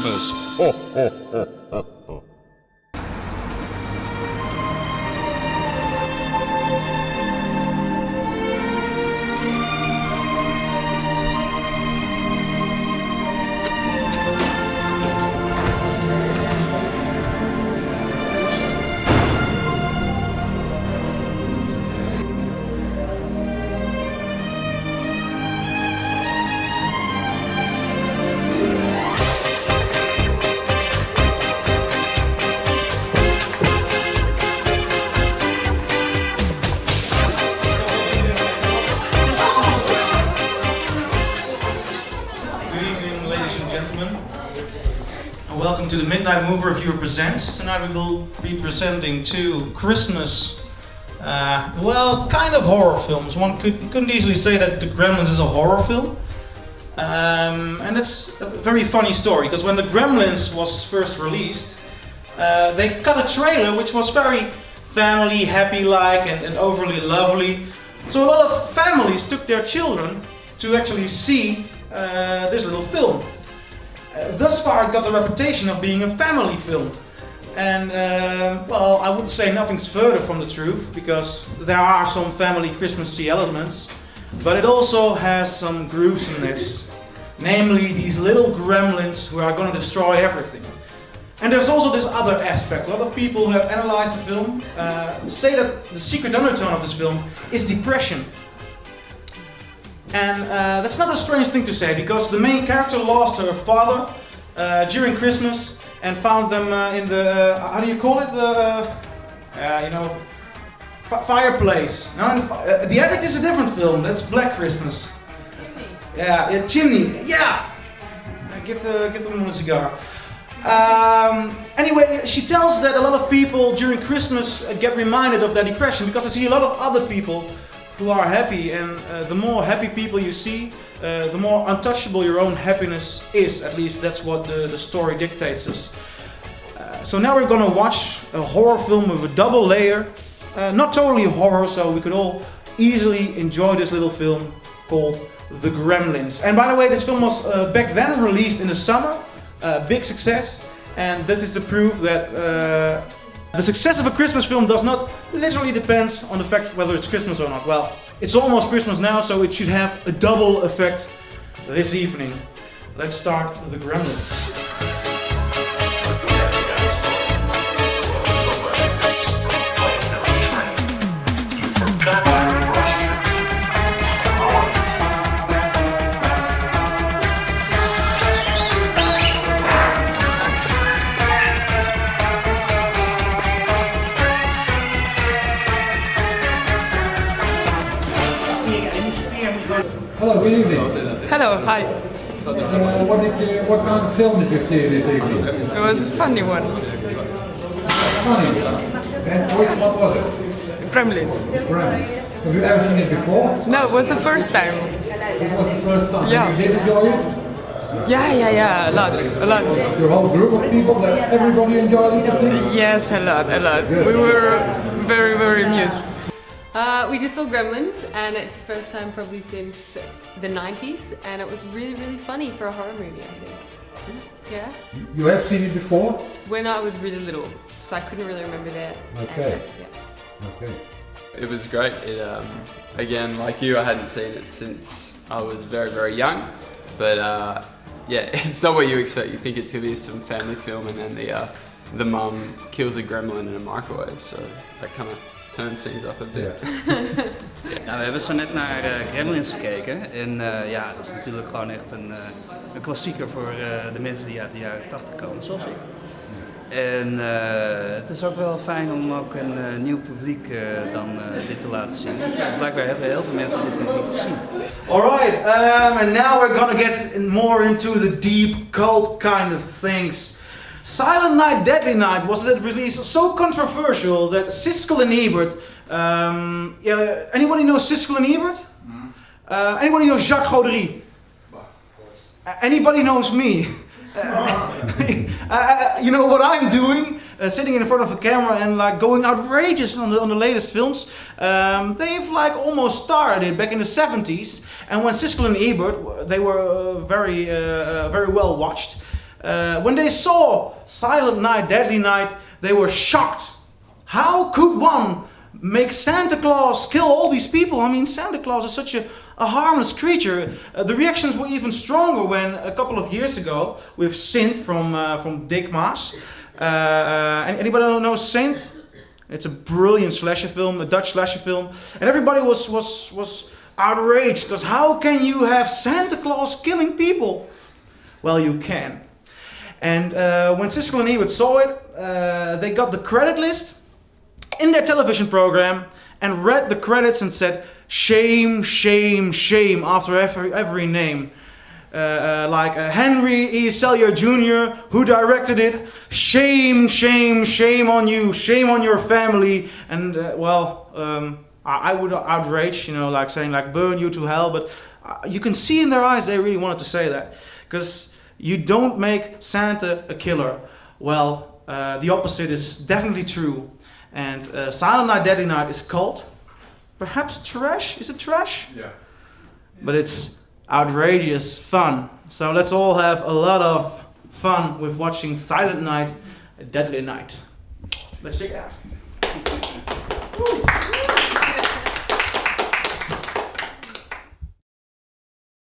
Christmas. Ho, ho, ho, ho, ho. Welcome to the Midnight Movie Reviewer Presents. Tonight we will be presenting two Christmas, kind of horror films. Couldn't easily say that The Gremlins is a horror film. And it's a very funny story, because when The Gremlins was first released, they cut a trailer which was very family, happy-like and overly lovely. So a lot of families took their children to actually see this little film. Thus far it got the reputation of being a family film. And I would say nothing's further from the truth, because there are some family Christmas tree elements, but it also has some gruesomeness. Namely, these little gremlins who are going to destroy everything. And there's also this other aspect. A lot of people who have analyzed the film say that the secret undertone of this film is depression. And that's not a strange thing to say, because the main character lost her father during Christmas and found them in the, how do you call it, fireplace. No, The Attic is a different film, that's Black Christmas. Chimney. Chimney, yeah! Give the woman a cigar. Anyway, she tells that a lot of people during Christmas get reminded of their depression, because I see a lot of other people who are happy, and the more happy people you see, the more untouchable your own happiness is. At least that's what the story dictates us. So now we're gonna watch a horror film with a double layer. Not totally horror, so we could all easily enjoy this little film called The Gremlins. And by the way, this film was back then released in the summer, big success, and that is the proof that the success of a Christmas film does not literally depend on the fact whether it's Christmas or not. Well, it's almost Christmas now, so it should have a double effect this evening. Let's start with The Gremlins. Hello, good evening. Hello, hi. What kind of film did you see this evening? It was a funny one. Funny. And which one was it? Gremlins. Right. Have you ever seen it before? No, it was the first time. It was the first time. Yeah. And you did enjoy it? Yeah, a lot. Your whole group of people, that everybody enjoyed it, you think? Yes, a lot. Good. We were very amused. We just saw Gremlins, and it's the first time probably since the 90s, and it was really funny for a horror movie, I think. Yeah? You have seen it before? When I was really little, so I couldn't really remember that. Okay. Yeah. Okay. It was great. It, again, like you, I hadn't seen it since I was very young, but it's not what you expect. You think it's going to be some family film, and then the mum kills a gremlin in a microwave, so that kind of turns things up a bit. Nou, we hebben zo net naar Gremlins gekeken en dat is natuurlijk gewoon echt een klassieker voor de mensen die uit de jaren 80 komen, zoals ik. En het is ook wel fijn om ook een nieuw publiek dan dit te laten zien. Want blijkbaar hebben heel veel mensen dit nog niet gezien. Alright, and now we're gonna get more into the deep cult kind of things. Silent Night, Deadly Night was at release so controversial that Siskel and Ebert, anybody know Siskel and Ebert? Anybody know Jacques Gaudry? Anybody knows me? You know what I'm doing? Sitting in front of a camera and like going outrageous on the latest films. They've like almost started it back in the 70s, and when Siskel and Ebert, they were very well watched. When they saw Silent Night, Deadly Night, they were shocked. How could one make Santa Claus kill all these people? I mean, Santa Claus is such a harmless creature. The reactions were even stronger when a couple of years ago with Sint from Dick Maas. Anybody know Sint? It's a brilliant slasher film, a Dutch slasher film, and everybody was outraged because how can you have Santa Claus killing people? Well, you can. And when Siskel and Ebert saw it, they got the credit list in their television program and read the credits and said, shame, shame, shame after every name. Like Henry E. Selyer Jr., who directed it, shame, shame, shame on you, shame on your family. And I would outrage, like saying like burn you to hell, but you can see in their eyes they really wanted to say that. Because you don't make Santa a killer. Well, the opposite is definitely true. And Silent Night, Deadly Night is cult. Perhaps trash? Is it trash? Yeah. But it's outrageous fun. So let's all have a lot of fun with watching Silent Night, Deadly Night. Let's check it out. Woo.